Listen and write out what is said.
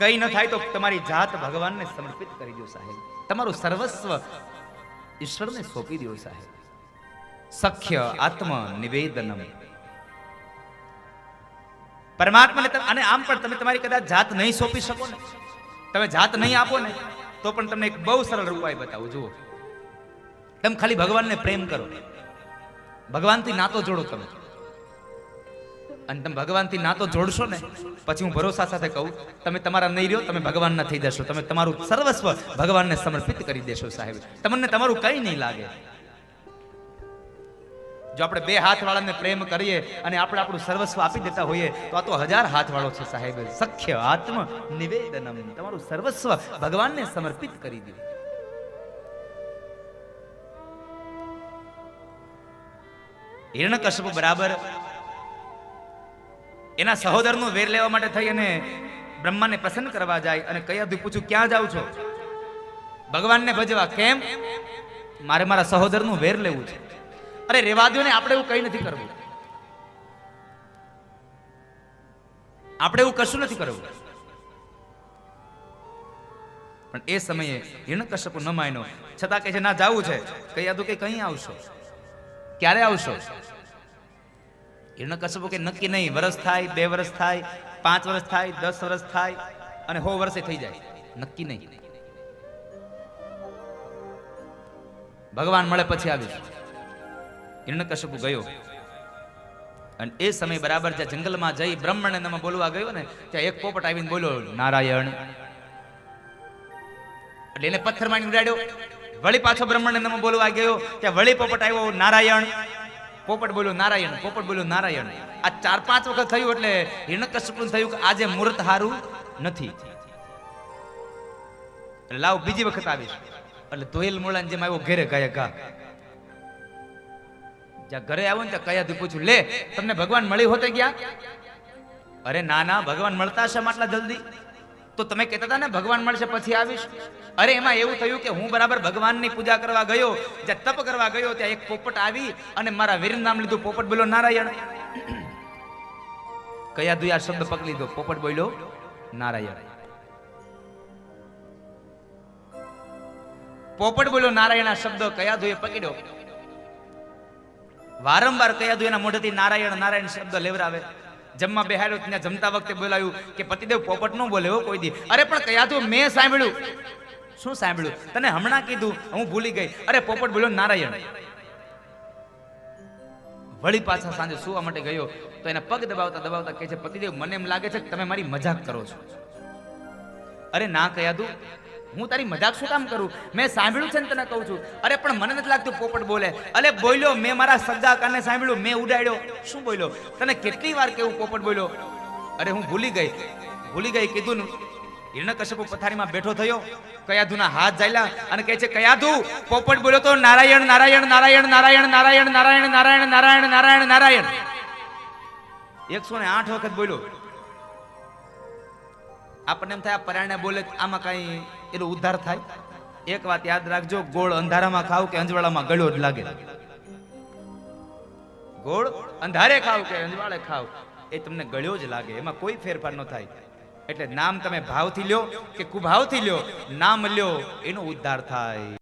કઈ ન થાય તો તમારી જાત ભગવાનને સમર્પિત કરી દો સાહેબ, તમારું સર્વસ્વ ઈશ્વરને સોંપી દો સાહેબ. સખ્ય આત્મ નિવેદનમ. પરમાત્માને અને આમ પણ તમે તમારી કદાચ જાત નહીં સોંપી શકો ને, તમે જાત નહીં આપો ને, તો પણ તમને એક બહુ સરળ ઉપાય બતાવું. જુઓ, તમે ખાલી ભગવાનને પ્રેમ કરો, ભગવાનથી નાતો જોડો તમે, અને તમે ભગવાનથી નાતો જોડશો ને, પછી હું ભરોસા સાથે કહું, તમે તમારા નહીં રહ્યો, તમે ભગવાનના થઈ જશો. તમે તમારું સર્વસ્વ ભગવાનને સમર્પિત કરી દેશો સાહેબ. તમને તમારું કઈ નહીં લાગે. જો આપણે બે હાથ વાળાને પ્રેમ કરીએ અને આપણે આપણું સર્વસ્વ આપી દેતા હોઈએ, તો આ તો 1000 હાથ વાળો છે સાહેબ. સખ્ય આત્મ નિવેદનમ. તમારું સર્વસ્વ ભગવાનને સમર્પિત કરી દો. હિરણ્યકશ્યપ બરાબર એના સહોદરનો વેર લેવા માટે થઈ અને બ્રહ્માને પ્રસન્ન કરવા જાય અને કયાધુ પૂછું, ક્યાં જાવ છો? ભગવાનને ભજવા. કેમ? મારે મારા સહોદરનું વેર લેવું છે. અરે રેવા દો ને, આપણે એવું કઈ નથી કરવું, આપણે એવું કશું નથી કરવું. પણ એ સમયે હિરણ્યકશ્યપ ન માન્યો, છતાં કહે છે ના જાવું છે. કયાધુ કે કઈ આવશો? ક્યારે આવશો? હિરણ્યકશ્યપ કે નક્કી નહીં, વર્ષ થાય, 2 વર્ષ થાય, 5 વર્ષ થાય, 10 વર્ષ થાય અને 100 વર્ષે થઈ જાય, નક્કી નહીં. ભગવાન મળે પછી આવીશ. હિરણ્યકશ્યપ ગયો અને એ સમય બરાબર જ્યાં જંગલમાં જઈ બ્રહ્મણને નમઃ બોલવા ગયો ને, ત્યાં એક પોપટ આવીને બોલ્યો નારાયણ. એટલે એને પથ્થર મારી ઉડાડ્યો. વળી પાછો બ્રહ્મણને નમઃ બોલવા ગયો, ત્યાં વળી પોપટ આવ્યો નારાયણ. પોપટ બોલ્યો નારાયણ, પોપટ બોલ્યો નારાયણ. આ 4-5 વખત થયું એટલે હિરણ્યકશ્યપને થયું કે આજે મુહૂર્ત હારું નથી, એટલે લાવ બીજી વખત આવીશ. એટલે ધોયેલ મોળાને જેમ આવ્યો ઘરે ગયા ઘા. જ્યાં ઘરે આવ્યો ને ત્યાં કયાથી પૂછ્યું, લે તમને ભગવાન મળી હોતે ગયા? અરે ના ના, ભગવાન મળતા હશે આટલા જલ્દી? તો તમે કહેતા હતા ને ભગવાન મળશે પછી આવીશ. અરે એમાં એવું થયું કે હું બરાબર ભગવાનની પૂજા કરવા ગયો, જ્યાં તપ કરવા ગયો, ત્યાં એક પોપટ આવી અને મારા વીરનું નામ લીધું. પોપટ બોલ્યો નારાયણ. કયાધુ આ શબ્દ પકડી લીધો. પોપટ બોલ્યો નારાયણ. પોપટ બોલ્યો નારાયણ આ શબ્દ કયાધુએ પકડ્યો. વારંવાર કયાધુ એના મોઢેથી નારાયણ નારાયણ શબ્દ લેવરાવે. જમવા બેહાડ્યો ત્યાં જમતા વખતે બોલાયું કે પતિદેવ પોપટ નો બોલે હો કોઈ દી. અરે પણ કયાધુ મેં સાંભળ્યું. શું સાંભળ્યું? તને હમણાં કીધું, હું ભૂલી ગઈ. અરે પોપટ બોલ્યો નારાયણ. વળી પાછા સાંજે સુવા માટે ગયો તો એના પગ દબાવતા દબાવતા કહે છે, પતિદેવ મને એમ લાગે છે કે તમે મારી મજાક કરો છો. અરે ના કયાધુ, હું તારી મજાક શું કામ કરું? મેં સાંભળ્યું છે ને તને કહું છું. અરે પણ મને નથી લાગતું પોપટ બોલે. અરે બોલ્યો, મેં મારા સગા કાને સાંભળ્યું, મેં ઉડાડ્યો. શું બોલ્યો? તને કેટલી વાર કેવું પોપટ બોલ્યો? અરે હું ભૂલી ગઈ કીધું ને. હિરણ્યકશ્યપ પથારીમાં બેઠો થયો, કયાધુના હાથ ઝાલ્યા અને કહે છે, કયાધુ પોપટ બોલ્યો તો નારાયણ નારાયણ નારાયણ નારાયણ નારાયણ નારાયણ નારાયણ નારાયણ નારાયણ નારાયણ 108 વખત બોલ્યો. આપણને એમ થાય આ પરાયણે બોલે આમાં કઈ એનો ઉદ્ધાર થાય? એક વાત યાદ રાખજો, ગોળ અંધારામાં ખાવ કે અંજવાળામાં ગળ્યો જ લાગે. ગોળ અંધારે ખાવ કે અંજવાળે ખાવ, એ તમને ગળ્યો જ લાગે, એમાં કોઈ ફેરફાર ન થાય. એટલે નામ તમે ભાવથી લ્યો કે કુભાવથી લ્યો, નામ લ્યો એનો ઉદ્ધાર થાય.